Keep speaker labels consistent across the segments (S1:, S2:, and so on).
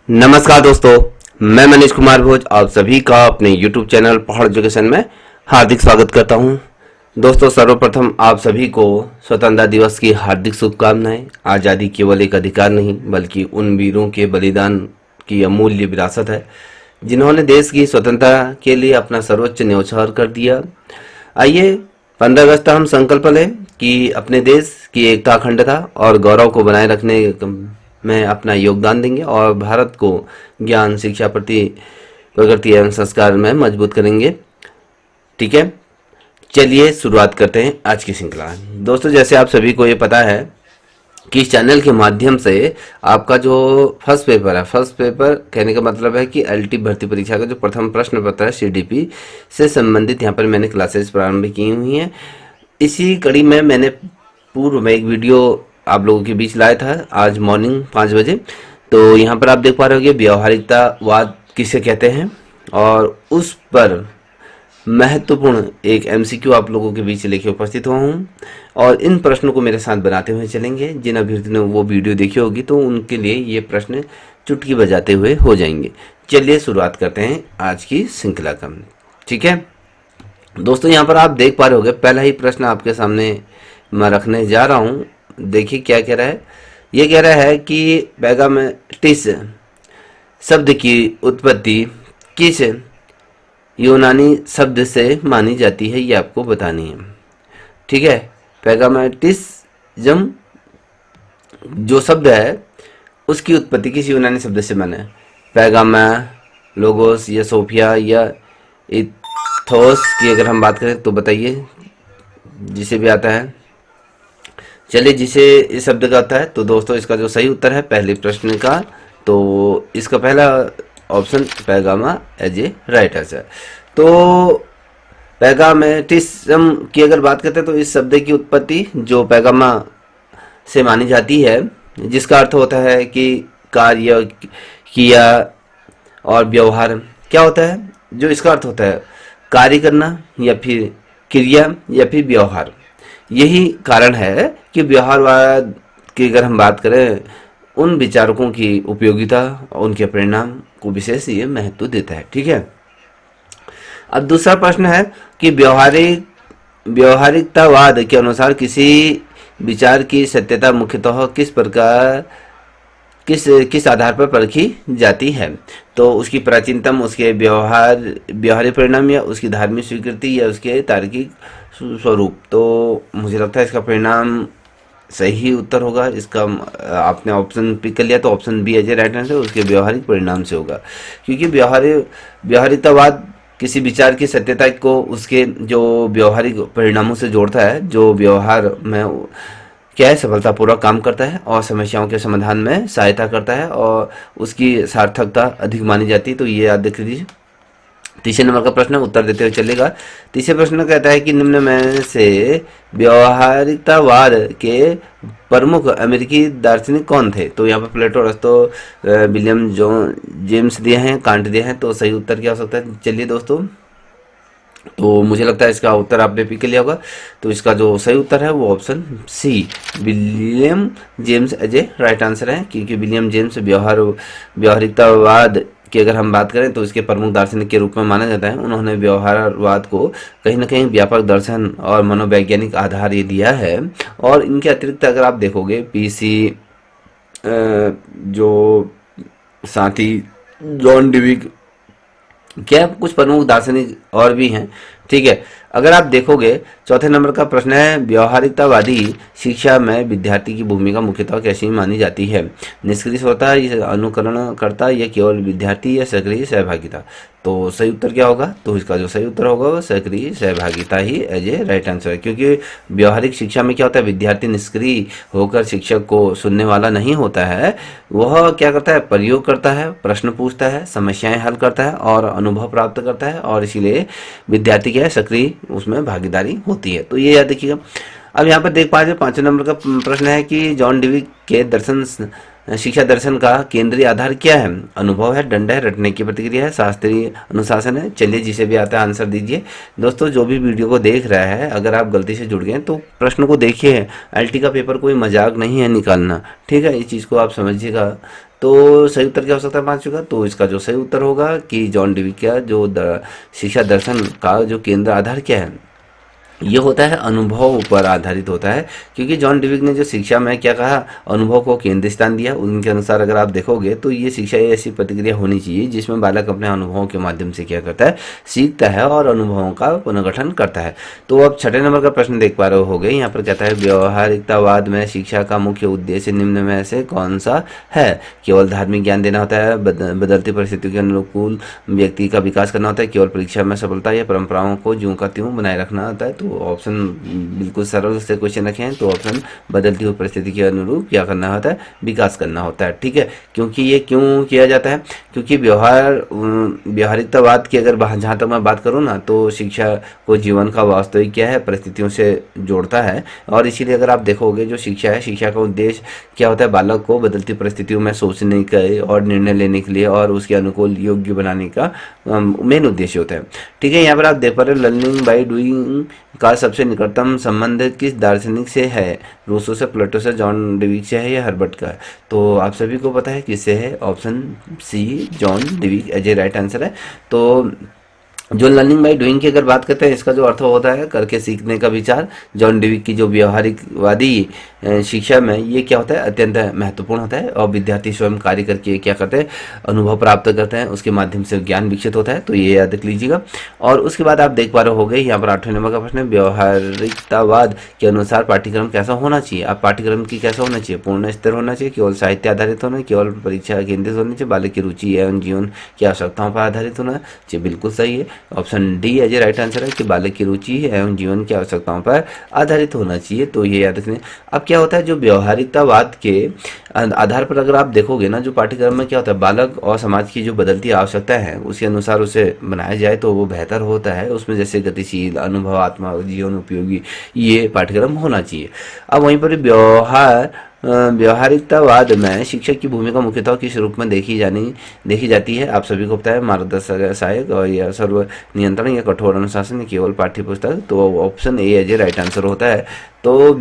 S1: नमस्कार दोस्तों, मैं मनीष कुमार भोज आप सभी का अपने YouTube चैनल पहाड़ एजुकेशन में हार्दिक स्वागत करता हूं। दोस्तों, सर्वप्रथम आप सभी को स्वतंत्रता दिवस की हार्दिक शुभकामनाएं। आज़ादी केवल एक अधिकार नहीं बल्कि उन वीरों के बलिदान की अमूल्य विरासत है जिन्होंने देश की स्वतंत्रता के लिए अपना सर्वोच्च न्यौछावर कर दिया। आइए 15 अगस्त हम संकल्प लें कि अपने देश की एकता, अखंडता और गौरव को बनाए रखने में अपना योगदान देंगे और भारत को ज्ञान, शिक्षा, प्रगति एवं संस्कार में मजबूत करेंगे। ठीक है, चलिए शुरुआत करते हैं आज की श्रृंखला। दोस्तों, जैसे आप सभी को ये पता है कि इस चैनल के माध्यम से आपका जो फर्स्ट पेपर है, फर्स्ट पेपर कहने का मतलब है कि एलटी भर्ती परीक्षा का जो प्रथम प्रश्न पत्र है सीडीपी से संबंधित यहाँ पर मैंने क्लासेस प्रारंभ की हुई हैं। इसी कड़ी में मैंने पूर्व में एक वीडियो आप लोगों के बीच लाया था आज मॉर्निंग 5 बजे। तो यहाँ पर आप देख पा रहे होंगे व्यावहारिकतावाद किसे कहते हैं, और उस पर महत्वपूर्ण एक एमसीक्यू आप लोगों के बीच लेके उपस्थित हुआ हूँ और इन प्रश्नों को मेरे साथ बनाते हुए चलेंगे। जिन अभ्यर्थियों ने वो वीडियो देखी होगी तो उनके लिए ये प्रश्न चुटकी बजाते हुए हो जाएंगे। चलिए शुरुआत करते हैं आज की श्रृंखला का। ठीक है दोस्तों, यहाँ पर आप देख पा रहे होंगे पहला ही प्रश्न आपके सामने मैं रखने जा रहा हूँ। देखिए क्या कह रहा है। ये कह रहा है कि पैगामेटिस शब्द की उत्पत्ति किस यूनानी शब्द से मानी जाती है, ये आपको बतानी है। ठीक है, पैगामेटिज्म जो शब्द है उसकी उत्पत्ति किस यूनानी शब्द से माने। पैगामा, लोगोस या सोफिया या इथोस की अगर हम बात करें तो बताइए, जिसे भी आता है। चलिए, जिसे इस शब्द का आता है तो दोस्तों इसका जो सही उत्तर है पहले प्रश्न का, तो इसका पहला ऑप्शन पैगामा एज ए राइट आंसर। तो पैगामेटिज्म की अगर बात करते हैं तो इस शब्द की उत्पत्ति जो पैगामा से मानी जाती है, जिसका अर्थ होता है कि कार्य, किया और व्यवहार। क्या होता है जो इसका अर्थ होता है? कार्य करना या फिर क्रिया या फिर व्यवहार। यही कारण है कि व्यवहारवाद की अगर हम बात करें उन विचारकों की उपयोगिता और उनके परिणाम को विशेष ये महत्व देता है। ठीक है, अब दूसरा प्रश्न है कि व्यवहारिकतावाद के अनुसार किसी विचार की सत्यता मुख्यतः किस आधार पर परखी जाती है। तो उसकी प्राचीनतम, उसके व्यवहारिक परिणाम या उसकी धार्मिक स्वीकृति या उसके तार्किक स्वरूप। तो मुझे लगता है इसका परिणाम सही उत्तर होगा। इसका आपने ऑप्शन पिक कर लिया तो option B as a right answer उसके व्यवहारिक परिणाम से होगा, क्योंकि व्यवहारिकतावाद किसी विचार की सत्यता को उसके जो व्यवहारिक परिणामों से जोड़ता है, जो व्यवहार में क्या है सफलतापूर्वक काम करता है और समस्याओं के समाधान में सहायता करता है और उसकी सार्थकता अधिक मानी जाती है। तो ये याद रख लीजिए। तीसरे नंबर का प्रश्न उत्तर देते हुए चलेगा। तीसरे प्रश्न कहता है कि निम्न में से व्यवहारिकतावाद के प्रमुख अमेरिकी दार्शनिक कौन थे। तो यहाँ पर प्लेटो, अरिस्टो, विलियम जेम्स दिए हैं, कांट दिए हैं। तो सही उत्तर क्या हो सकता है? चलिए दोस्तों, तो मुझे लगता है इसका उत्तर आपने पिक लिया होगा। तो इसका जो सही उत्तर है वो option C William James as a right answer है, क्योंकि विलियम जेम्स व्यवहारिकतावाद की अगर हम बात करें तो इसके प्रमुख दार्शनिक के रूप में माना जाता है। उन्होंने व्यवहारवाद को कहीं ना कहीं व्यापक दर्शन और मनोवैज्ञानिक आधार ये दिया है। और इनके अतिरिक्त अगर आप देखोगे पीसी जो साथी जॉन डिविक, क्या कुछ प्रमुख दार्शनिक और भी हैं। ठीक है, अगर आप देखोगे चौथे नंबर का प्रश्न है व्यवहारिकतावादी शिक्षा में विद्यार्थी की भूमिका मुख्यतः कैसी मानी जाती है। निष्क्रिय श्रोता, अनुकरणकर्ता या केवल विद्यार्थी या सक्रिय सहभागिता। तो सही उत्तर क्या होगा? तो इसका जो सही उत्तर होगा वो सक्रिय सहभागिता ही एज ए राइट आंसर है, क्योंकि व्यवहारिक शिक्षा में क्या होता है, विद्यार्थी निष्क्रिय होकर शिक्षक को सुनने वाला नहीं होता है। वह क्या करता है? प्रयोग करता है, प्रश्न पूछता है, समस्याएं हल करता है और अनुभव प्राप्त करता है, और इसीलिए विद्यार्थी क्या है, सक्रिय उसमें भागीदारी होती है। तो ये याद रखिएगा। अब यहाँ पर देख पा रहे 5वें नंबर का प्रश्न है कि जॉन डिवी के शिक्षा दर्शन का केंद्रीय आधार क्या है। अनुभव है, दंड है, रटने की प्रतिक्रिया है, शास्त्रीय अनुशासन है। चलिए, जिसे भी आता है आंसर दीजिए। दोस्तों, जो भी वीडियो को देख रहा है, अगर आप गलती से जुड़ गए तो प्रश्न को देखिए। एलटी का पेपर कोई मजाक नहीं है निकालना, ठीक है, इस चीज़ को आप समझिएगा। तो सही उत्तर क्या हो सकता है पांचवी का? तो इसका जो सही उत्तर होगा कि जॉन डीवी का जो शिक्षा दर्शन का जो केंद्र आधार क्या है, ये होता है अनुभव पर आधारित होता है। क्योंकि जॉन डिविक ने जो शिक्षा में क्या कहा, अनुभव को केंद्र स्थान दिया। उनके अनुसार अगर आप देखोगे तो ये शिक्षा ये ऐसी प्रतिक्रिया होनी चाहिए जिसमें बालक अपने अनुभवों के माध्यम से क्या करता है, सीखता है और अनुभवों का पुनर्गठन करता है। तो अब छठे नंबर का प्रश्न देख पा रहे होगे, यहाँ पर कहता है व्यवहारिकतावाद में शिक्षा का मुख्य उद्देश्य निम्न में से कौन सा है? केवल धार्मिक ज्ञान देना होता है, बदलती परिस्थितियों के अनुकूल व्यक्ति का विकास करना होता है, केवल परीक्षा में सफलता या परंपराओं को ज्यों का त्यों बनाए रखना होता है। तो ऑप्शन बिल्कुल सरल से क्वेश्चन रखे हैं, तो ऑप्शन बदलती हुई परिस्थिति के अनुरूप क्या करना होता है, विकास करना होता है। ठीक है, क्योंकि ये क्यों किया जाता है? क्योंकि व्यवहारिकतावाद की अगर जहाँ तक मैं बात करूँ ना, तो शिक्षा को जीवन का वास्तविक क्या है, परिस्थितियों से जोड़ता है। और इसीलिए अगर आप देखोगे जो शिक्षा है, शिक्षा का उद्देश्य क्या होता है, बालक को बदलती परिस्थितियों में सोचने का और निर्णय लेने के लिए और उसके अनुकूल योग्य बनाने का मेन उद्देश्य होता है। ठीक है, यहाँ पर आप देख पा रहे हो लर्निंग बाय डूइंग का सबसे निकटतम संबंध किस दार्शनिक से है? रूसो से, प्लेटो से, जॉन डिविक से है या हर्बर्ट का? तो आप सभी को पता है किससे है, option C John Dewey as a right answer है। तो जो लर्निंग बाय डूइंग की अगर बात करते हैं, इसका जो अर्थ होता है करके सीखने का विचार। जॉन डिविक की जो व्यवहारिकवादी शिक्षा में ये क्या होता है, अत्यंत महत्वपूर्ण होता है। और विद्यार्थी स्वयं कार्य करके क्या करते हैं, अनुभव प्राप्त करते हैं, उसके माध्यम से ज्ञान विकसित होता है। तो ये याद रख लीजिएगा। और उसके बाद आप देख पा रहे होगे यहाँ पर 8वें नंबर का प्रश्न है, व्यवहारिकतावाद के अनुसार पाठ्यक्रम कैसा होना चाहिए? आप पाठ्यक्रम की कैसा होना चाहिए? पूर्ण स्तर होना चाहिए, केवल साहित्य आधारित होना, केवल परीक्षा केंद्रित होनी चाहिए, बालक की रुचि एवं जीवन की आवश्यकताओं पर आधारित होना चाहिए। बिल्कुल सही है, option D as a right answer है कि बालक की रुचि एवं जीवन की आवश्यकताओं पर आधारित होना चाहिए। तो ये याद रखने। अब क्या होता है, जो व्यवहारिकतावाद के आधार पर अगर आप देखोगे ना, जो पाठ्यक्रम में क्या होता है, बालक और समाज की जो बदलती आवश्यकता है उसके अनुसार उसे बनाया जाए तो वो बेहतर होता है। उसमें जैसे गतिशील, अनुभवात्मक, जीवन उपयोगी ये पाठ्यक्रम होना चाहिए। अब वहीं पर व्यवहारिकतावाद में शिक्षक की भूमिका मुख्यतः किस रूप में देखी जाती है? आप सभी को पता है, मार्गदर्शक, सहायक और या सर्व नियंत्रण या कठोर अनुशासन, केवल पाठ्य पुस्तक। तो option A as a right answer होता है। तो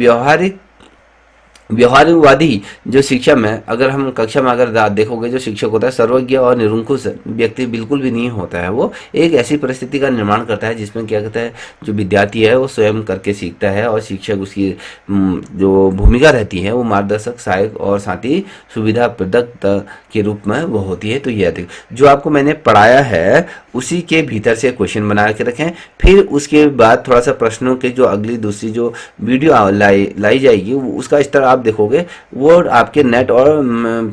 S1: व्यवहारिकवादी जो शिक्षा में अगर हम कक्षा में अगर देखोगे, जो शिक्षक होता है सर्वज्ञ और निरंकुश व्यक्ति बिल्कुल भी नहीं होता है। वो एक ऐसी परिस्थिति का निर्माण करता है जिसमें क्या कहता है, जो विद्यार्थी है वो स्वयं करके सीखता है और शिक्षक उसकी जो भूमिका रहती है वो मार्गदर्शक, सहायक और साथ ही सुविधा प्रदत्त के रूप में वो होती है। तो ये अधिक जो आपको मैंने पढ़ाया है उसी के भीतर से क्वेश्चन बना के रखें। फिर उसके बाद थोड़ा सा प्रश्नों के जो अगली दूसरी जो वीडियो लाई जाएगी उसका स्तर आप देखोगे, वो आपके नेट और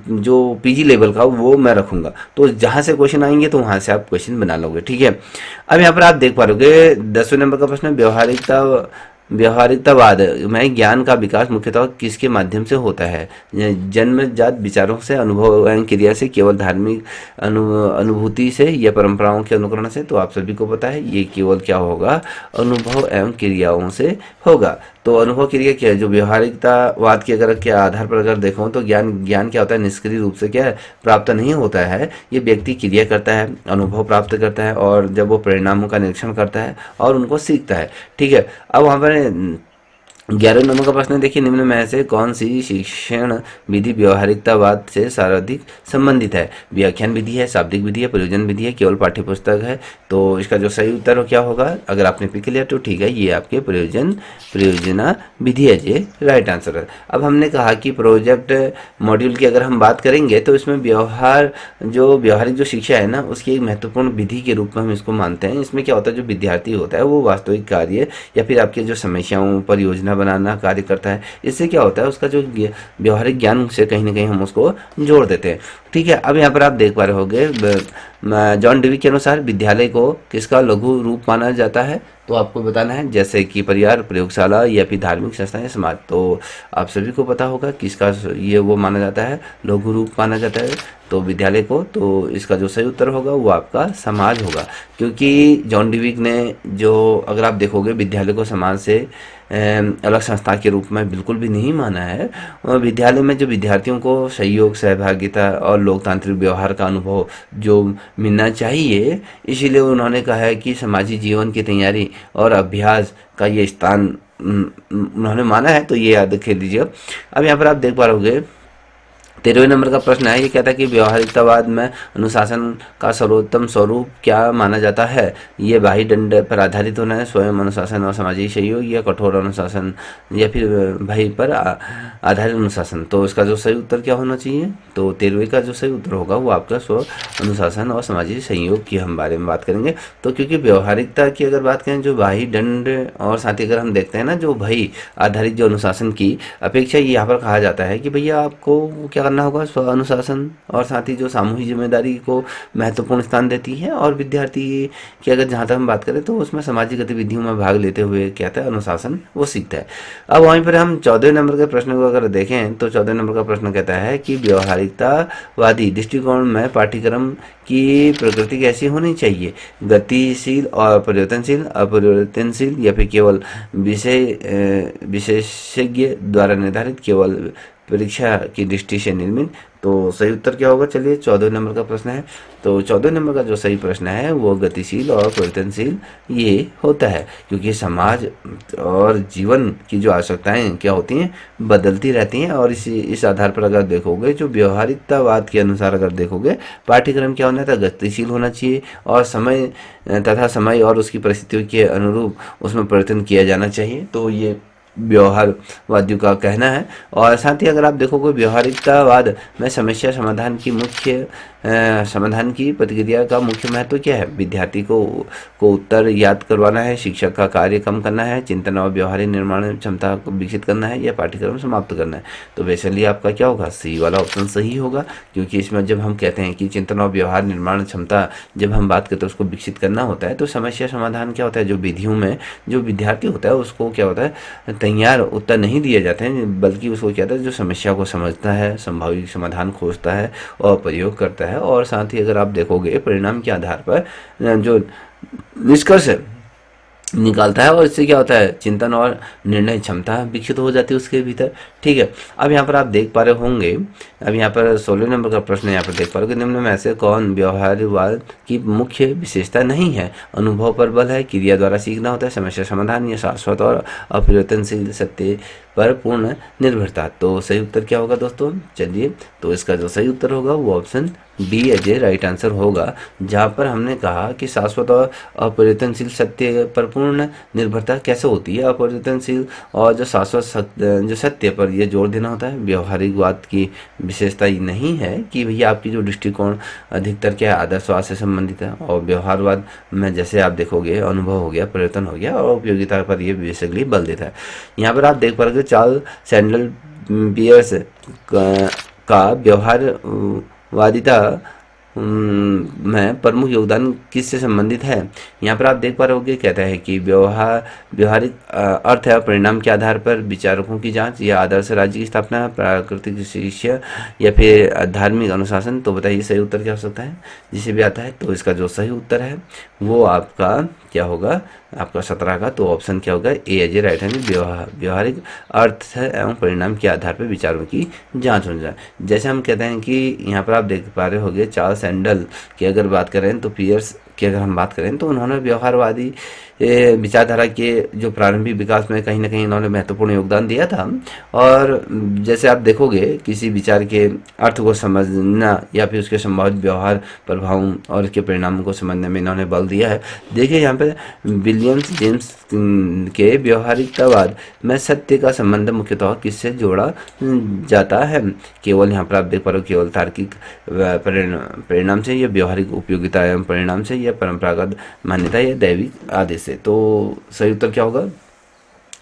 S1: जो पीजी लेवल का वो मैं रखूंगा। तो जहां से क्वेश्चन आएंगे तो वहां से आप क्वेश्चन बना लोगे। ठीक है, अब यहाँ पर आप देख पा रहे 10वें नंबर का प्रश्न, व्यवहारिकतावाद में ज्ञान का विकास मुख्यतः किसके माध्यम से होता है? जन्मजात विचारों से, अनुभव एवं क्रिया से, केवल धार्मिक अनुभूति से या परंपराओं के अनुकरण से? तो आप सभी को पता है ये केवल क्या होगा, अनुभव एवं क्रियाओं से होगा। तो अनुभव क्रिया क्या है, जो व्यवहारिकतावाद के अगर क्या आधार पर अगर देखो तो ज्ञान क्या होता है, निष्क्रिय रूप से क्या है, प्राप्त नहीं होता है। ये व्यक्ति क्रिया करता है, अनुभव प्राप्त करता है और जब वो परिणामों का निरीक्षण करता है और उनको सीखता है। ठीक है, अब वहाँ पर 11 नंबर का प्रश्न देखिए, निम्न में से कौन सी शिक्षण विधि व्यवहारिकतावाद से सर्वाधिक संबंधित है? व्याख्यान विधि है, शाब्दिक विधि है, प्रयोजन विधि है, केवल पाठ्यपुस्तक है? तो इसका जो सही उत्तर क्या होगा, अगर आपने पिक लिया तो ठीक है, ये आपके प्रयोजना विधि है, ये राइट आंसर है। अब हमने कहा कि प्रोजेक्ट मॉड्यूल की अगर हम बात करेंगे तो इसमें व्यवहारिक जो शिक्षा है ना, उसकी एक महत्वपूर्ण विधि के रूप में हम इसको मानते हैं। इसमें क्या होता है, जो विद्यार्थी होता है वो वास्तविक कार्य या फिर आपके जो समस्याओं पर योजना बनाना कार्य करता है। इससे क्या होता है, उसका जो व्यवहारिक ज्ञान से कहीं ना कहीं हम उसको जोड़ देते हैं। ठीक है, अब यहाँ पर आप देख पा रहे होंगे जॉन डिवी के अनुसार विद्यालय को किसका लघु रूप माना जाता है? तो आपको बताना है, जैसे कि परिवार, प्रयोगशाला या फिर धार्मिक संस्था या समाज। तो आप सभी को पता होगा किसका ये वो माना जाता है, लघु रूप माना जाता है तो विद्यालय को। तो इसका जो सही उत्तर होगा वो आपका समाज होगा, क्योंकि जॉन डिविक ने जो अगर आप देखोगे विद्यालय को समाज से अलग संस्था के रूप में बिल्कुल भी नहीं माना है। विद्यालय में जो विद्यार्थियों को सहयोग, सहभागिता और लोकतांत्रिक व्यवहार का अनुभव जो मिलना चाहिए, इसीलिए उन्होंने कहा है कि समाजी जीवन की तैयारी और अभ्यास का ये स्थान उन्होंने माना है। तो ये याद रख लीजिए। अब यहाँ पर आप देख पा रहे होंगे 13वें नंबर का प्रश्न है, ये कहता है कि व्यवहारिकतावाद में अनुशासन का सर्वोत्तम स्वरूप क्या माना जाता है। ये बाह्य दंड पर आधारित होना है, स्वयं अनुशासन और सामाजिक सहयोग, या कठोर अनुशासन, या फिर बाह्य पर आधारित अनुशासन। तो इसका जो सही उत्तर क्या होना चाहिए, तो 13वें का जो सही उत्तर होगा वो आपका स्व अनुशासन और सामाजिक सहयोग की हम बारे में बात करेंगे। तो क्योंकि व्यवहारिकता की अगर बात करें, जो बाह्य दंड और साथ ही अगर हम देखते हैं ना, जो भय आधारित जो अनुशासन की अपेक्षा यहाँ पर कहा जाता है कि भैया आपको क्या करना होगा, स्व अनुशासन और साथ ही जो सामूहिक जिम्मेदारी को महत्वपूर्ण स्थान देती है। और विद्यार्थी की अगर जहाँ तक हम बात करें तो उसमें सामाजिक गतिविधियों में भाग लेते हुए क्या है, अनुशासन वो सीखता है। अब वहीं पर हम 14वें नंबर के प्रश्न को अगर देखें तो 14वें नंबर का प्रश्न कहता है कि व्यवहारिकतावादी दृष्टिकोण में पाठ्यक्रम की प्रकृति कैसी होनी चाहिए, गतिशील और परिवर्तनशील, अपरिवर्तनशील, या फिर केवल विशेषज्ञ द्वारा निर्धारित, केवल परीक्षा की दृष्टि से निर्मित। तो सही उत्तर क्या होगा, चलिए 14वें नंबर का प्रश्न है। तो 14वें नंबर का जो सही प्रश्न है वो गतिशील और परिवर्तनशील ये होता है, क्योंकि समाज और जीवन की जो आवश्यकताएं क्या होती हैं, बदलती रहती हैं। और इस आधार पर अगर देखोगे, जो व्यवहारिकतावाद के अनुसार अगर देखोगे, पाठ्यक्रम क्या होना था, गतिशील होना चाहिए और समय और उसकी परिस्थितियों के अनुरूप उसमें परिवर्तन किया जाना चाहिए। तो ये व्यवहारवादियों का कहना है। और साथ ही अगर आप देखोगे, व्यवहारिकतावाद में समस्या समाधान की प्रतिक्रिया का मुख्य महत्व क्या है, विद्यार्थी को उत्तर याद करवाना है, शिक्षक का कार्य कम करना है, चिंतन और व्यवहारिक निर्माण क्षमता को विकसित करना है, या पाठ्यक्रम समाप्त करना है। तो बेसिकली आपका क्या होगा, सी वाला ऑप्शन सही होगा, क्योंकि इसमें जब हम कहते हैं कि चिंतन और व्यवहार निर्माण क्षमता जब हम बात करते हैं उसको विकसित करना होता है, तो समस्या समाधान क्या होता है, जो विधियों में जो विद्यार्थी होता है उसको क्या होता है, तैयार उत्तर नहीं दिए जाते हैं, बल्कि उसको क्या होता है, जो समस्या को समझता है, संभावित समाधान खोजता है और प्रयोग करता है। और साथ ही अगर आप देखोगे, परिणाम के आधार पर जो निष्कर्ष निकालता है, और इससे क्या होता है, चिंतन और निर्णय क्षमता विकसित हो जाती है उसके भीतर। ठीक है, अब यहाँ पर आप देख पा रहे होंगे, अब यहाँ पर 16 नंबर का प्रश्न यहाँ पर देख पा रहे हो कि निम्न में से कौन व्यवहारवाद की मुख्य विशेषता नहीं है, अनुभव पर बल है, क्रिया द्वारा सीखना होता है, समस्या समाधान, या शाश्वत और अपरिवर्तनशील सत्य पर पूर्ण निर्भरता। तो सही उत्तर क्या होगा दोस्तों, चलिए, तो इसका जो सही उत्तर होगा वो option D as a right answer होगा, जहाँ पर हमने कहा कि शाश्वत और अपरिवर्तनशील सत्य पर पूर्ण निर्भरता कैसे होती है, अपरिवर्तनशील और जो शाश्वत जो सत्य पर यह जोर देना होता है। व्यवहारिकवाद की विशेषता ये नहीं है कि भैया आपकी जो दृष्टिकोण अधिकतर क्या है, आदर्शवाद से संबंधित है, और व्यवहारवाद में जैसे आप देखोगे अनुभव हो गया, परिवर्तन हो गया और उपयोगिता पर यह बेसिकली बल देता है। यहाँ पर आप देख पा रहे चार्ल्स सैंडल पियर्स का व्यवहारवादिता में प्रमुख योगदान किससे संबंधित है। यहाँ पर आप देख पा रहे होगे, कहता है कि व्यवहारिक अर्थ है परिणाम के आधार पर विचारकों की जांच, या आदर्श राज्य की स्थापना, प्राकृतिक शिक्षा, या फिर धार्मिक अनुशासन। तो बताइए सही उत्तर क्या हो सकता है, जिसे भी आता है। तो इसका जो सही उत्तर है वो आपका क्या होगा, आपका 17 का, तो ऑप्शन क्या होगा, ए एज ए राइट हैंड, व्यवहारिक अर्थ है एवं परिणाम के आधार पर विचारों की जांच हो जाए। जैसे हम कहते हैं कि यहाँ पर आप देख पा रहे होंगे, चार्ल्स सैंडल की अगर बात करें तो पियर्स की अगर हम बात करें तो उन्होंने व्यवहारवादी विचारधारा के जो प्रारंभिक विकास में कहीं ना कहीं इन्होंने महत्वपूर्ण योगदान दिया था। और जैसे आप देखोगे, किसी विचार के अर्थ को समझना या फिर उसके संभावित व्यवहार प्रभावों और उसके परिणामों को समझने में इन्होंने बल दिया है। देखिए यहाँ पे विलियम्स जेम्स के व्यवहारिकतावाद में सत्य का संबंध मुख्यतः किससे जोड़ा जाता है। केवल यहाँ पर आप देख पा रहे हो, केवल तार्किक परिणाम से, या व्यवहारिक उपयोगिता एवं परिणाम से, या परंपरागत मान्यता, या दैविक आदेश से। तो सही उत्तर क्या होगा,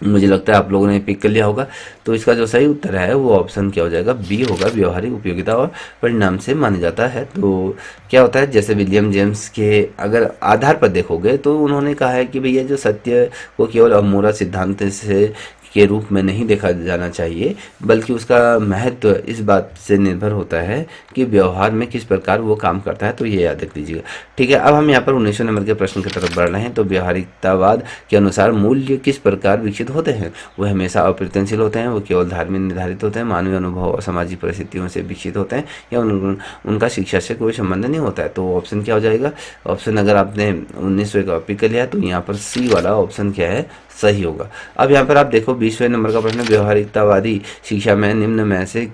S1: मुझे लगता है आप लोगों ने पिक कर लिया होगा। तो इसका जो सही उत्तर है वो ऑप्शन क्या हो जाएगा, बी होगा, व्यवहारिक उपयोगिता और परिणाम से माना जाता है। तो क्या होता है, जैसे विलियम जेम्स के अगर आधार पर देखोगे तो उन्होंने कहा है कि भैया जो सत्य को केवल अमूर्त सिद्धांत से के रूप में नहीं देखा जाना चाहिए, बल्कि उसका महत्व इस बात से निर्भर होता है कि व्यवहार में किस प्रकार वो काम करता है। तो ये याद रख लीजिएगा। ठीक है, अब हम यहाँ पर 19वें नंबर के प्रश्न की तरफ बढ़ रहे हैं। तो व्यवहारिकतावाद के अनुसार मूल्य किस प्रकार विकसित होते हैं, वो हमेशा अपरिवर्तनशील होते हैं, वो केवल धार्मिक निर्धारित होते हैं, मानवीय अनुभव और सामाजिक परिस्थितियों से विकसित होते हैं, या उनका शिक्षा से कोई संबंध नहीं होता है। तो ऑप्शन क्या हो जाएगा, ऑप्शन अगर आपने 19वें का पिक कर लिया तो यहाँ पर सी वाला ऑप्शन क्या है, सही होगा। अब यहाँ पर आप देखो 20वें नंबर का प्रश्न, व्यवहारिकतावादी शिक्षा में निम्न में से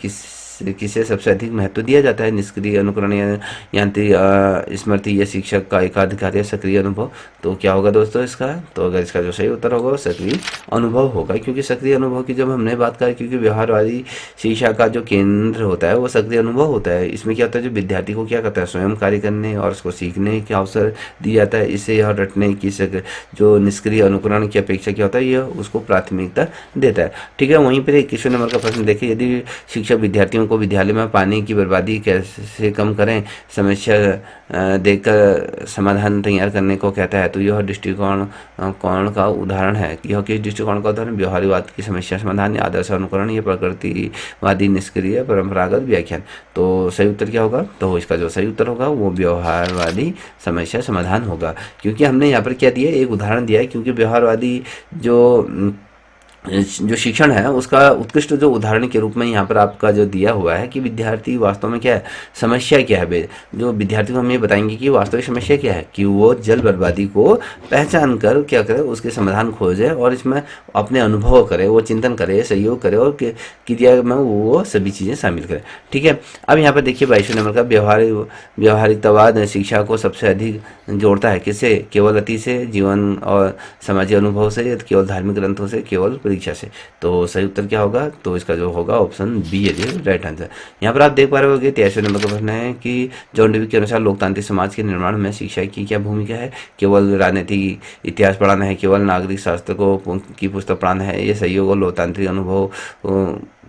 S1: किसे सबसे अधिक महत्व दिया जाता है? निष्क्रिय अनुकरण या यांत्रिक स्मृति या शिक्षक का एकाधिकार या सक्रिय अनुभव? तो क्या होगा दोस्तों इसका? तो अगर इसका जो सही उत्तर होगा वो सक्रिय अनुभव होगा, क्योंकि सक्रिय अनुभव की जब हमने बात करें, क्योंकि व्यवहारवादी शिक्षा का जो केंद्र होता है वो सक्रिय अनुभव होता है। इसमें क्या होता है, जो विद्यार्थी को क्या करता है, स्वयं कार्य करने और उसको सीखने का अवसर दिया जाता है। इससे यह रटने की जो निष्क्रिय अनुकरण की अपेक्षा क्या होता है, यह उसको प्राथमिकता देता है। ठीक है, वहीं पर 21वें नंबर का प्रश्न देखिए, यदि शिक्षक विद्यार्थियों को विद्यालय में पानी की बर्बादी कैसे कम करें समस्या देकर समाधान तैयार करने को कहता है, तो यह दृष्टिकोण कौन का उदाहरण है? यह किस दृष्टिकोण का उदाहरण? व्यवहारवाद की समस्या समाधान या आदर्श अनुकरण या प्रकृतिवादी निष्क्रिय परंपरागत व्याख्यान? तो सही उत्तर क्या होगा? तो इसका जो सही उत्तर होगा वो व्यवहारवादी समस्या समाधान होगा, क्योंकि हमने यहाँ पर क्या दिया, एक उदाहरण दिया है। क्योंकि व्यवहारवादी जो शिक्षण है उसका उत्कृष्ट जो उदाहरण के रूप में यहाँ पर आपका जो दिया हुआ है कि विद्यार्थी वास्तव में क्या है, समस्या क्या है, जो विद्यार्थी को हम ये बताएंगे कि वास्तविक समस्या क्या है, कि वो जल बर्बादी को पहचान कर क्या करे, उसके समाधान खोजे और इसमें अपने अनुभव करे, वो चिंतन करे, सहयोग करे और क्रिया में वो सभी चीज़ें शामिल करे। ठीक है, अब यहाँ पर देखिए 22वें नंबर का व्यवहारिकतावाद शिक्षा को सबसे अधिक जोड़ता है किससे? केवल अति से, जीवन और सामाजिक अनुभव से, केवल धार्मिक ग्रंथों से, केवल परीक्षा से? तो सही उत्तर क्या होगा? तो इसका जो होगा ऑप्शन बी है जो राइट आंसर। यहाँ पर आप देख पा रहे होंगे 23वें नंबर का प्रश्न है कि जॉन डेवी के अनुसार लोकतांत्रिक समाज के निर्माण में शिक्षा की क्या भूमिका है? केवल राजनीतिक इतिहास पढ़ाना है, केवल नागरिक शास्त्र की पुस्तक पढ़ाना है, ये सहयोग और लोकतांत्रिक अनुभव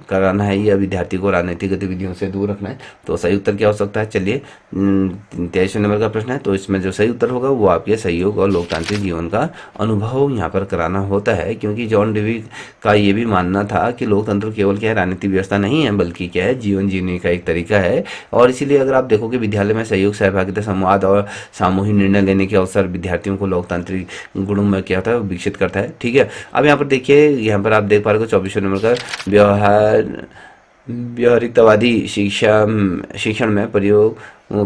S1: कराना है, या विद्यार्थी को राजनीतिक गतिविधियों से दूर रखना है? तो सही उत्तर क्या हो सकता है? चलिए 23वें नंबर का प्रश्न है, तो इसमें जो सही उत्तर होगा वो आपके सहयोग और लोकतांत्रिक जीवन का अनुभव यहाँ पर कराना होता है, क्योंकि जॉन डेवी का ये भी मानना था कि लोकतंत्र केवल क्या है, राजनीतिक व्यवस्था नहीं है, बल्कि क्या है, जीवन जीने का एक तरीका है। और इसीलिए अगर आप देखोगे विद्यालय में सहयोग, सहभागिता, संवाद और सामूहिक निर्णय लेने के अवसर विद्यार्थियों को लोकतांत्रिक गुणों में क्या होता है, विकसित करता है। ठीक है, अब यहाँ पर देखिए, यहाँ पर आप देख पा रहे हो 24वें नंबर का व्यवहारिकतावादी शिक्षण में प्रयोग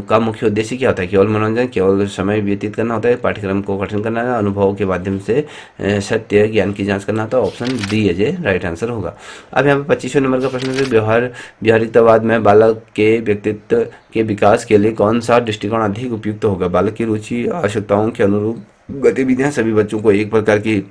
S1: का मुख्य उद्देश्य क्या होता है? केवल मनोरंजन, केवल समय व्यतीत करना होता है, पाठ्यक्रम को कठिन करना है, अनुभव के माध्यम से सत्य ज्ञान की जांच करना होता है? ऑप्शन डी है जे राइट आंसर होगा। अब यहाँ पर 25वें नंबर का प्रश्न है, व्यवहारिकतावाद में बालक के व्यक्तित्व के विकास के लिए कौन सा दृष्टिकोण अधिक उपयुक्त होगा? बालक की रुचि, आवश्यकताओं के अनुरूप गतिविधियां सभी बच्चों को एक प्रकार की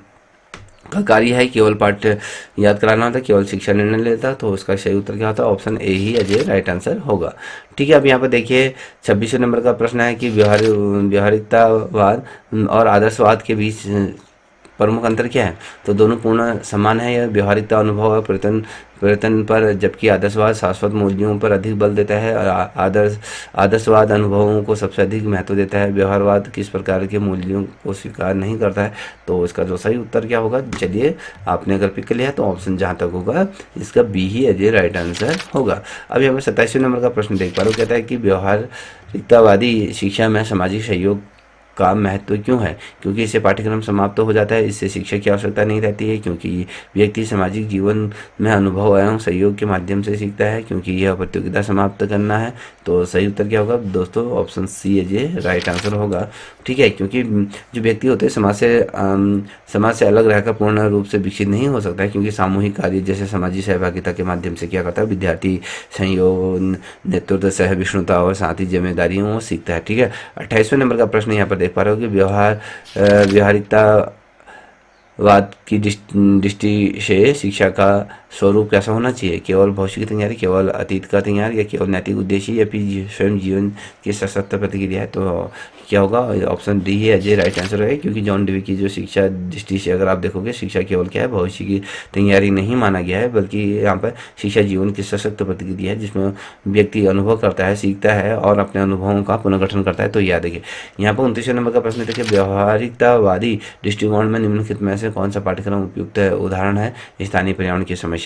S1: कार्य है, केवल पाठ्य याद कराना होता है, केवल शिक्षा निर्णय लेता है? तो उसका सही उत्तर क्या होता है? Option A he Ajay right answer होगा। ठीक है, अब यहाँ पर देखिए 26वें नंबर का प्रश्न है कि व्यवहारिकतावाद और आदर्शवाद के बीच प्रमुख अंतर क्या है? तो दोनों पूर्ण समान है, या व्यवहारिकता अनुभव और परिवर्तन पर, जबकि आदर्शवाद शाश्वत मूल्यों पर अधिक बल देता है, और आदर्शवाद अनुभवों को सबसे अधिक महत्व देता है। व्यवहारवाद किस प्रकार के मूल्यों को स्वीकार नहीं करता है? तो इसका जो सही उत्तर क्या होगा? चलिए, आपने अगर पिक लिया तो ऑप्शन जहाँ तक होगा इसका बी ही अजय राइट आंसर होगा। अब यहाँ पर 27वें नंबर का प्रश्न देख पा रहे हो, कहता है कि व्यवहारिकतावादी शिक्षा में सामाजिक सहयोग का महत्व क्यों है? क्योंकि इससे पाठ्यक्रम समाप्त हो जाता है, इससे शिक्षक की आवश्यकता नहीं रहती है, क्योंकि व्यक्ति सामाजिक जीवन में अनुभव एवं सहयोग के माध्यम से सीखता है, क्योंकि यह प्रतियोगिता समाप्त करना है। तो सही उत्तर क्या होगा दोस्तों? ऑप्शन सी है जे राइट आंसर होगा। ठीक है, क्योंकि जो व्यक्ति होते हैं समाज से अलग रहकर पूर्ण रूप से विकसित नहीं हो सकता है, क्योंकि सामूहिक कार्य जैसे सामाजिक सहभागिता के माध्यम से क्या करता है, विद्यार्थी संयोग, नेतृत्व, सहविष्णुता और साथ ही जिम्मेदारियों सीखता है। ठीक है, 28वें नंबर का प्रश्न यहाँ पर देख पा रहे हो कि व्यवहारिकतावाद की दृष्टि से शिक्षा का स्वरूप कैसा होना चाहिए? केवल भौतिक तैयारी, केवल अतीत का तैयारी, या केवल नैतिक उद्देश्य, या फिर स्वयं जीवन की सशक्त प्रतिक्रिया है? तो क्या होगा? ऑप्शन डी है अजय राइट आंसर है, क्योंकि जॉन डेवी की जो शिक्षा दृष्टि से अगर आप देखोगे, शिक्षा केवल क्या है, भविष्य की तैयारी नहीं माना गया है, बल्कि यहाँ पर शिक्षा जीवन की सशक्त प्रतिक्रिया है, जिसमें व्यक्ति अनुभव करता है, सीखता है और अपने अनुभवों का पुनर्गठन करता है। तो याद रखिए, यहाँ पर 29वें नंबर का प्रश्न देखिए, व्यवहारिकतावादी दृष्टिकोण में निम्नलिखित में से कौन सा पाठ्यक्रम उपयुक्त उदाहरण है? स्थानीय पर्यावरण की समस्या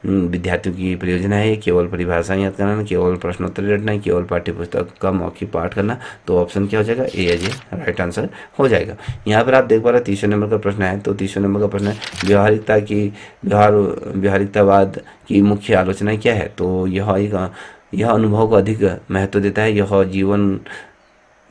S1: विद्यार्थियों की परियोजना है, केवल परिभाषाएं याद करना, केवल प्रश्नोत्तर रटना, केवल पाठ्यपुस्तक का मौखिक पाठ करना? तो ऑप्शन क्या हो जाएगा? ए है जी राइट आंसर हो जाएगा। यहाँ पर आप देख पा रहे 30वें नंबर का प्रश्न है, तो 30वें नंबर का प्रश्न है व्यवहारिकतावाद की मुख्य आलोचना क्या है? तो यह अनुभव को अधिक महत्व देता है, यह जीवन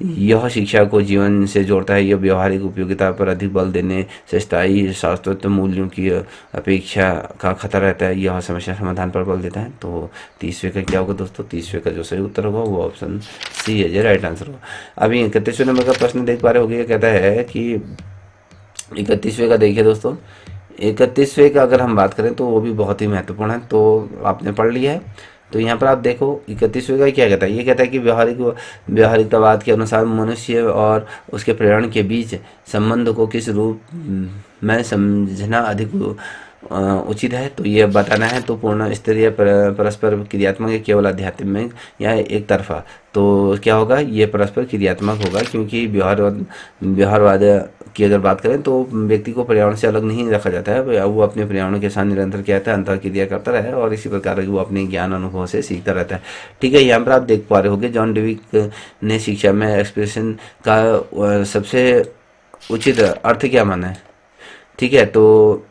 S1: यह शिक्षा को जीवन से जोड़ता है। यह व्यवहारिक उपयोगिता पर अधिक बल देने से स्थायी शाश्वत मूल्यों की अपेक्षा का खतरा रहता है। यह समस्या समाधान पर बल देता है। तो 30वें का क्या होगा दोस्तों? 30वें का जो सही उत्तर होगा वो ऑप्शन सी है, जो राइट आंसर होगा। अभी 31वें नंबर का प्रश्न देख पा रहे होगे। कहता है कि 31वें का देखिए दोस्तों, 31वें का अगर हम बात करें तो वो भी बहुत ही महत्वपूर्ण है, तो आपने पढ़ लिया है। तो यहाँ पर आप देखो 31वें का क्या कहता है। ये कहता है कि व्यवहारिकतावाद के अनुसार मनुष्य और उसके पर्यावरण के बीच संबंध को किस रूप में समझना अधिक उचित है। तो ये बताना है। तो पूर्ण स्तरीय परस्पर क्रियात्मक या केवल आध्यात्मिक या एक तरफा। तो क्या होगा? ये परस्पर क्रियात्मक होगा, क्योंकि व्यवहारवाद की अगर बात करें तो व्यक्ति को पर्यावरण से अलग नहीं रखा जाता है। वो अपने पर्यावरण के साथ निरंतर क्या है, अंतर क्रिया करता रहे और इसी प्रकार वो अपने ज्ञान अनुभव से सीखता रहता है। ठीक है, यहाँ पर आप देख पा रहे होगे जॉन डेविक ने शिक्षा में एक्सप्रेशन का सबसे उचित अर्थ क्या माना है। ठीक है, तो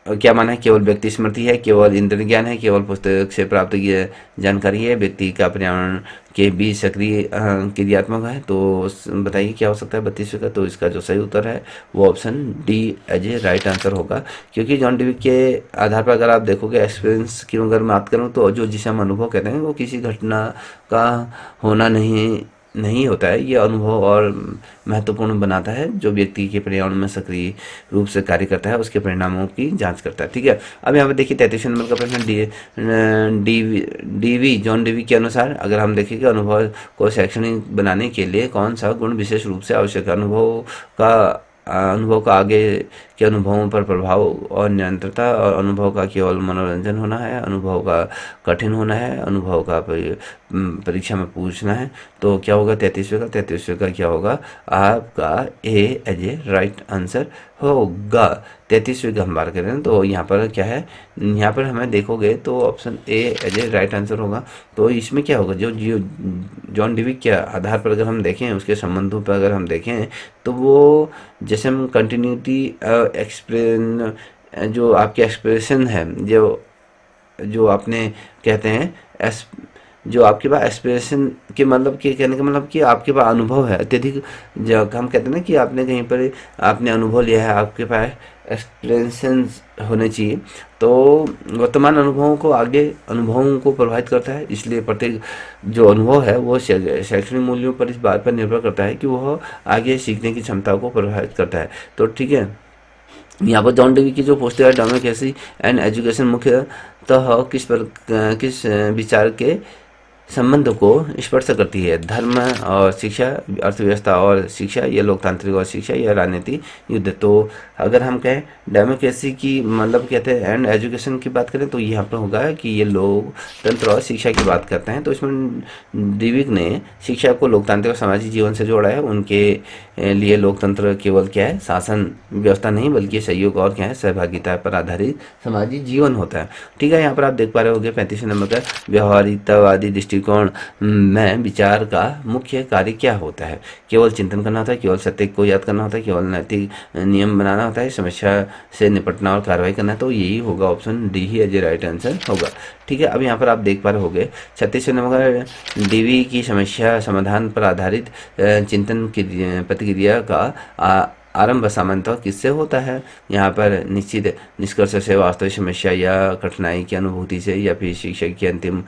S1: क्या माना है? केवल व्यक्ति स्मृति है, केवल इंद्रिय ज्ञान है, केवल पुस्तक से प्राप्त जानकारी है, व्यक्ति का पर्यावरण के बीच सक्रिय क्रियात्मक है। तो बताइए क्या हो सकता है 32वें का? तो इसका जो सही उत्तर है वो option D as a right answer होगा। क्योंकि जॉन डेविक के आधार पर अगर आप देखोगे एक्सपीरियंस की अगर मैं बात करूँ तो जो जिसे हम अनुभव कहते हैं वो किसी घटना का होना नहीं होता है। ये अनुभव और महत्वपूर्ण बनाता है। जो व्यक्ति के पर्यावरण में सक्रिय रूप से कार्य करता है उसके परिणामों की जांच करता है। ठीक है, अब यहाँ पे देखिए 33 नंबर का प्रश्न डीवी जॉन डीवी के अनुसार अगर हम देखें कि अनुभव को शैक्षणिक बनाने के लिए कौन सा गुण विशेष रूप से आवश्यक है। अनुभव का आगे के अनुभवों पर प्रभाव और निरंतरता, और अनुभव का केवल मनोरंजन होना है, अनुभव का कठिन होना है, अनुभव का परीक्षा में पूछना है। तो क्या होगा 33वें का? 33वें का क्या होगा? आपका ए एज ए राइट आंसर होगा। 33वें का हम बात करें तो यहाँ पर क्या है, यहाँ पर हमें देखोगे तो option A as a right answer होगा। तो इसमें क्या होगा? जो जॉन डिविक के आधार पर अगर हम देखें, उसके संबंधों पर अगर हम देखें तो वो जैसे हम कंटिन्यूटी एक्सप्रेन जो आपके एक्सप्रेशन है, जो आपने कहते हैं जो आपके पास एक्सप्रेशन के मतलब कि कहने का मतलब कि आपके पास अनुभव है अत्यधिक। जब हम कहते हैं ना कि आपने कहीं पर आपने अनुभव लिया है, आपके पास एक्सपीरियंस होने चाहिए। तो वर्तमान अनुभवों को आगे अनुभवों को प्रभावित करता है। इसलिए प्रत्येक जो अनुभव है वो शैक्षणिक मूल्यों पर इस बात पर निर्भर करता है कि वह आगे सीखने की क्षमता को प्रभावित करता है। तो ठीक है, यहाँ पर जॉन डेवी की जो पोस्ट है डेमोक्रेसी एंड एजुकेशन मुख्यतः किस विचार के संबंध को स्पर्श करती है। धर्म और शिक्षा, अर्थव्यवस्था और शिक्षा, या लोकतांत्रिक और शिक्षा, या राजनीति युद्ध। तो अगर हम कहें डेमोक्रेसी की मतलब कहते हैं एंड एजुकेशन की बात करें तो यहाँ पर होगा कि ये लोकतंत्र और शिक्षा की बात करते हैं। तो इसमें डिविक ने शिक्षा को लोकतांत्रिक और सामाजिक जीवन से जोड़ा है। उनके लिए लोकतंत्र केवल क्या है, शासन व्यवस्था नहीं बल्कि सहयोग और क्या है, सहभागिता पर आधारित सामाजिक जीवन होता है। ठीक है, यहाँ पर आप देख पा रहे होंगे 35 नंबर का व्यवहारिकतावादी दृष्टिकोण में विचार का मुख्य कार्य क्या होता है। केवल चिंतन करना होता है, केवल सत्य को याद करना होता है, केवल नैतिक नियम बनाना होता है, समस्या से निपटना और कार्रवाई करना है। तो यही होगा ऑप्शन डी ही एज ए राइट आंसर होगा। ठीक है, अब यहाँ पर आप देख पा रहे होंगे 36 नंबर डीवी की समस्या समाधान पर आधारित चिंतन की प्रतिक्रिया का आरंभ सामान्यतः किससे होता है। यहाँ पर निश्चित निष्कर्ष से, वास्तविक समस्या या कठिनाई की अनुभूति से, या फिर शिक्षक के अंतिम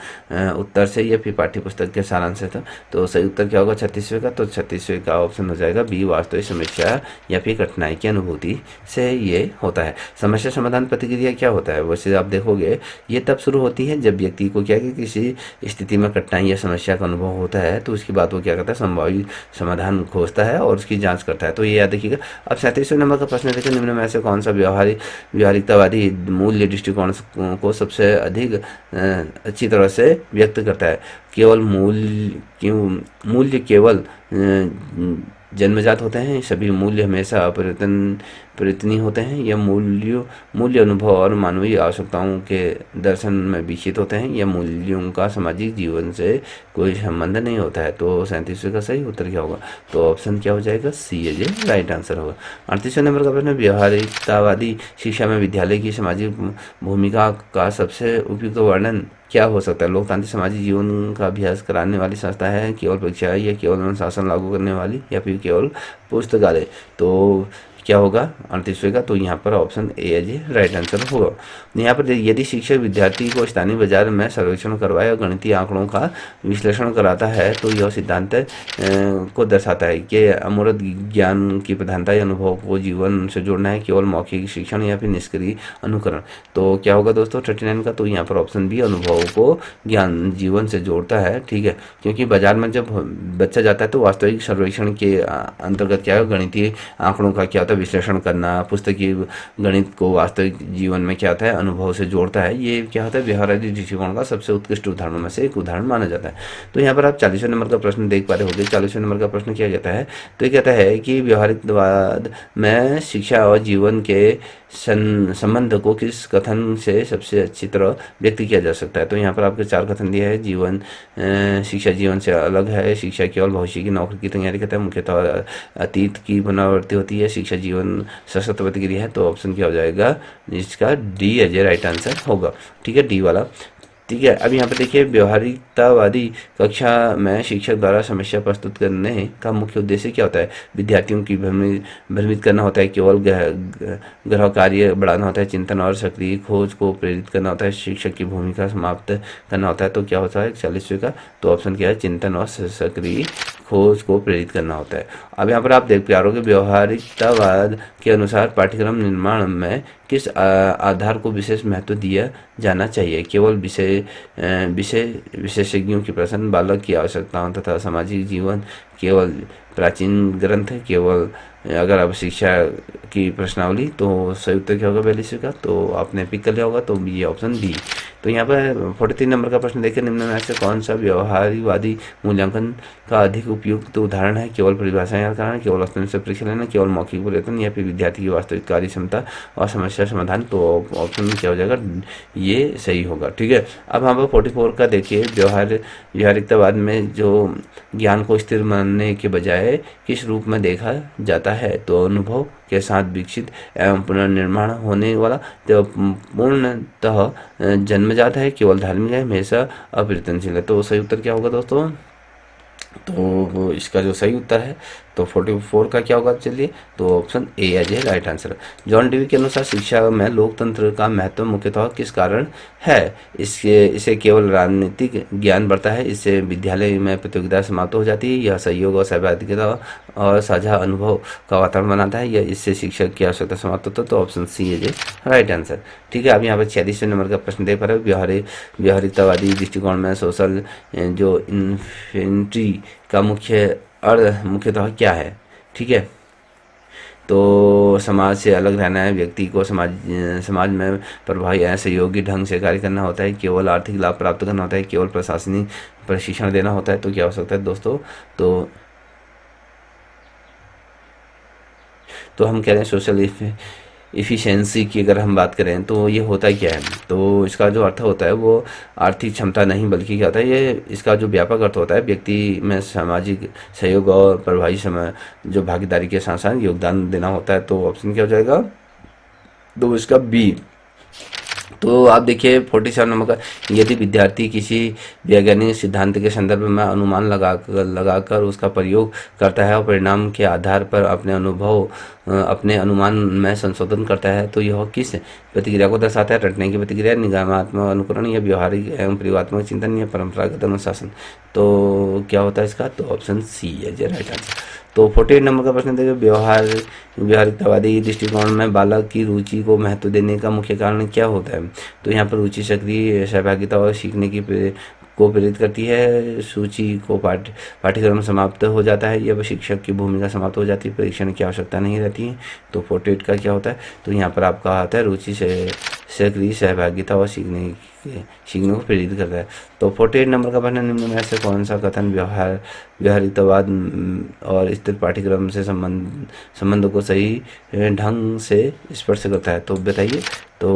S1: उत्तर से, या फिर पाठ्य पुस्तक के सारांश से। तो सही उत्तर क्या होगा 36वें का? तो 36वें का ऑप्शन हो जाएगा बी, वास्तविक समस्या या फिर कठिनाई की अनुभूति से ये होता है। समस्या समाधान प्रतिक्रिया क्या होता है? वैसे आप देखोगे ये तब शुरू होती है जब व्यक्ति को क्या कि किसी स्थिति में कठिनाई या समस्या का अनुभव होता है, तो उसके बाद वो क्या करता है, संभावित समाधान खोजता है और उसकी जाँच करता है। तो ये याद रखिएगा। अब 37वें नंबर का प्रश्न देखिए, निम्न में से कौन सा व्यवहारिकतावादी मूल्य दृष्टिकोण को सबसे अधिक अच्छी तरह से व्यक्त करता है। केवल मूल्य केवल जन्मजात होते हैं, सभी मूल्य हमेशा प्रयत्नी होते हैं, या मूल्य अनुभव और मानवीय आवश्यकताओं के दर्शन में विकसित होते हैं, या मूल्यों का सामाजिक जीवन से कोई संबंध नहीं होता है। तो 37वें का सही उत्तर क्या होगा? तो ऑप्शन क्या हो जाएगा? सी है जो राइट आंसर होगा। 38वें नंबर का प्रश्न, व्यवहारिकतावादी शिक्षा में विद्यालय की सामाजिक भूमिका का सबसे उपयुक्त वर्णन क्या हो सकता है? लोकतांत्रिक सामाजिक जीवन का अभ्यास कराने वाली संस्था है, केवल परीक्षा, या केवल अनुशासन लागू करने वाली, या फिर केवल पुस्तकालय? तो क्या होगा 38वें का? तो यहाँ पर ऑप्शन ए है जी राइट आंसर होगा। यहाँ पर यदि शिक्षक विद्यार्थी को स्थानीय बाजार में सर्वेक्षण करवाए और गणितीय आंकड़ों का विश्लेषण कराता है, तो यह सिद्धांत को दर्शाता है कि अमूर्त ज्ञान की प्रधानता या अनुभव को जीवन से जोड़ना है, केवल मौखिक शिक्षण या फिर निष्क्रिय अनुकरण? तो क्या होगा दोस्तों 39 का? तो यहाँ पर ऑप्शन बी, अनुभव को ज्ञान जीवन से जोड़ता है। ठीक है, क्योंकि बाजार में जब बच्चा जाता है तो वास्तविक सर्वेक्षण के अंतर्गत क्या है, गणितीय आंकड़ों का क्या होता है, विश्लेषण करना, पुस्तकीय गणित को वास्तविक जीवन में क्या होता है, अनुभव से जोड़ता है। ये क्या होता है, व्यवहारिक दृष्टिकोण का सबसे उत्कृष्ट उदाहरणों में से एक उदाहरण माना जाता है। तो यहाँ पर आप 40वें नंबर का प्रश्न देख पा रहे होंगे। 40वें नंबर का प्रश्न क्या कहता है? तो ये कहता है कि व्यवहारिकवाद में शिक्षा और जीवन के संबंध को किस कथन से सबसे अच्छी तरह व्यक्त किया जा सकता है? तो यहाँ पर आपके 4 कथन दिए हैं। शिक्षा जीवन से अलग है, शिक्षा केवल भविष्य की नौकरी की तैयारी करता है, मुख्यतः अतीत की पुनरावृत्ति होती है, शिक्षा जीवन सशक्त प्रतिक्रिया है। तो ऑप्शन क्या हो जाएगा? जिसका डी है राइट आंसर होगा। ठीक है, डी वाला। ठीक है, अब यहाँ पे देखिए, व्यवहारिकतावादी कक्षा में शिक्षक द्वारा समस्या प्रस्तुत करने का मुख्य उद्देश्य क्या होता है? विद्यार्थियों की भ्रमित करना होता है, केवल ग्रह कार्य बढ़ाना होता है, चिंतन और सक्रिय खोज को प्रेरित करना होता है, शिक्षक की भूमिका समाप्त करना होता है। तो क्या होता है 40वें का? तो ऑप्शन क्या है? चिंतन और सक्रिय खोज को प्रेरित करना होता है। अब यहाँ पर आप देख पा रहे हो कि व्यवहारिकतावाद के अनुसार पाठ्यक्रम निर्माण में किस आधार को विशेष महत्व दिया जाना चाहिए? केवल विशेषज्ञों की प्रश्न, बालक की आवश्यकताओं तथा सामाजिक जीवन, केवल प्राचीन ग्रंथ, केवल अगर आप शिक्षा की प्रश्नावली? तो सही उत्तर क्या होगा 42 का? तो आपने पिक कर लिया होगा, तो ये ऑप्शन डी। तो यहाँ पर 43 नंबर का प्रश्न देखिए, निम्न में से कौन सा व्यवहारिकवादी मूल्यांकन का अधिक उपयुक्त उदाहरण है? केवल परिभाषाएं याद करना, केवल वस्तुनिष्ठ से परीक्षा लेना, केवल मौखिक परिवर्तन, या फिर विद्यार्थी की वास्तविक कार्य क्षमता और समस्या समाधान? तो ऑप्शन क्या हो जाएगा? ये सही होगा। ठीक है, अब यहाँ पर 44 का देखिए, व्यवहारिकतावाद में जो ज्ञान को स्थिर मानने के बजाय किस रूप में देखा जाता है? तो अनुभव के साथ विकसित एवं पुनर्निर्माण होने वाला, तो पूर्णतः जन्मजात है, केवल धार्मिक है, हमेशा अपरिवर्तनशील है। तो सही उत्तर क्या होगा दोस्तों? तो इसका जो सही उत्तर है तो 44 का क्या होगा? चलिए, तो ऑप्शन ए है राइट आंसर। जॉन डीवी के अनुसार शिक्षा में लोकतंत्र का महत्व मुख्यतः किस कारण है? इसे केवल राजनीतिक ज्ञान बढ़ता है, इससे विद्यालय में प्रतियोगिता समाप्त हो जाती है, यह सहयोग और सहभागिता और साझा अनुभव का वातावरण बनाता है, या इससे शिक्षक की आवश्यकता समाप्त होता है? तो ऑप्शन सी है राइट आंसर। ठीक है, अब यहाँ पर 46वें नंबर का प्रश्न देख पा रहे हो। व्यवहारिकतावादी दृष्टिकोण में सोशल जो इन्फिनिटी का मुख्यतः क्या है? ठीक है, तो समाज से अलग रहना है, व्यक्ति को समाज में प्रभावी या सहयोगी ढंग से कार्य करना होता है, केवल आर्थिक लाभ प्राप्त करना होता है, केवल प्रशासनिक प्रशिक्षण देना होता है? तो क्या हो सकता है दोस्तों? तो हम कह रहे हैं सोशल इफ़िशेंसी की अगर हम बात करें तो ये होता क्या है? तो इसका जो अर्थ होता है वो आर्थिक क्षमता नहीं, बल्कि क्या होता है, ये इसका जो व्यापक अर्थ होता है व्यक्ति में सामाजिक सहयोग और प्रभावी समय जो भागीदारी के साथ साथ योगदान देना होता है। तो ऑप्शन क्या हो जाएगा? तो इसका बी। तो आप देखिए 47 नंबर का, यदि विद्यार्थी किसी वैज्ञानिक सिद्धांत के संदर्भ में अनुमान लगाकर उसका प्रयोग करता है और परिणाम के आधार पर अपने अनुमान में संशोधन करता है, तो यह किस प्रतिक्रिया को दर्शाता है? रटने की प्रतिक्रिया, निगमात्मक अनुकरण, या व्यवहारिक एवं प्रयोगात्मक चिंतन, या परंपरागत अनुशासन? तो क्या होता है इसका? तो ऑप्शन सी है राइट आंसर। तो 48 नंबर का प्रश्न देखिए, व्यवहारिकतावादी दृष्टिकोण में बालक की रुचि को महत्व देने का मुख्य कारण क्या होता है? तो यहाँ पर रुचि सक्रिय सहभागिता और सीखने की को प्रेरित करती है, सूची को पाठ्यक्रम समाप्त हो जाता है, या शिक्षक की भूमिका समाप्त हो जाती है, परीक्षण की आवश्यकता नहीं रहती है? तो 48 का क्या होता है? तो यहाँ पर आपका आता है रुचि से सक्रिय सहभागिता और सीखने को प्रेरित करता है। तो 48 नंबर का प्रश्न, निम्न में से कौन सा कथन व्यवहारिकतावाद और स्थिर पाठ्यक्रम से संबंध को सही ढंग से स्पर्श करता है? तो बताइए। तो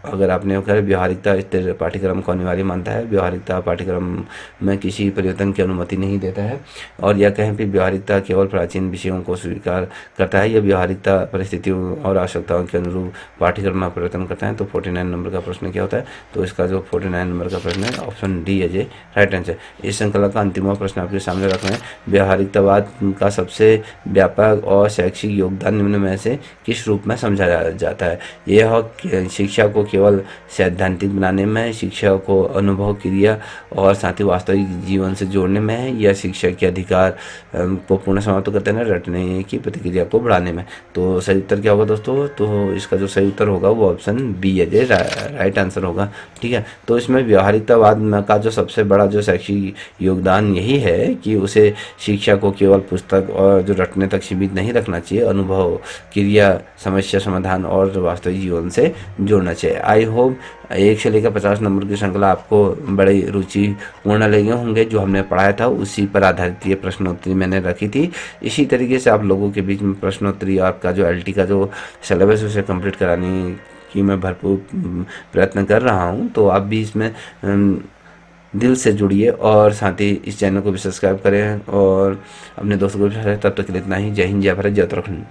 S1: अगर आपने कहा व्यवहारिकता स्थिर पाठ्यक्रम को अनिवार्य मानता है, व्यवहारिकता पाठ्यक्रम में किसी परिवर्तन की अनुमति नहीं देता है, और यह कहें कि व्यवहारिकता केवल प्राचीन विषयों को स्वीकार करता है, या व्यवहारिकता परिस्थितियों और आवश्यकताओं के अनुरूप पाठ्यक्रम में परिवर्तन करता है। तो 49 नंबर का प्रश्न क्या होता है? तो इसका जो 49 नंबर का प्रश्न है ऑप्शन डी है राइट आंसर। इस श्रृंखला का अंतिम प्रश्न आपके सामने रख रहे हैं, व्यवहारिकतावाद का सबसे व्यापक और शैक्षिक योगदान निम्न में से किस रूप में समझा जाता है? यह शिक्षा को केवल सैद्धांतिक बनाने में, शिक्षा को अनुभव, क्रिया और साथ ही वास्तविक जीवन से जोड़ने में है, या शिक्षा के अधिकार को पूर्ण समाप्त करते हैं, रटने की प्रतिक्रिया को बढ़ाने में? तो सही उत्तर क्या होगा दोस्तों? तो इसका जो सही उत्तर होगा वो ऑप्शन बी है राइट आंसर होगा। ठीक है, तो इसमें व्यवहारिकतावाद का जो सबसे बड़ा जो शैक्षिक योगदान यही है कि उसे शिक्षा को केवल पुस्तक और जो रटने तक सीमित नहीं रखना चाहिए, अनुभव, क्रिया, समस्या समाधान और वास्तविक जीवन से जोड़ना चाहिए। आई होप 1 से लेकर 50 नंबर की श्रृंखला आपको बड़ी रुचिपूर्ण लगे होंगे। जो हमने पढ़ाया था उसी पर आधारित ये प्रश्नोत्तरी मैंने रखी थी। इसी तरीके से आप लोगों के बीच में प्रश्नोत्तरी, आपका जो LT का जो सिलेबस उसे कंप्लीट कराने की मैं भरपूर प्रयत्न कर रहा हूँ। तो आप भी इसमें दिल से जुड़िए और साथ ही इस चैनल को भी सब्सक्राइब करें और अपने दोस्तों को भी। तब तक के लिए इतना ही। जय हिंद, जय भारत, जय उत्तराखंड।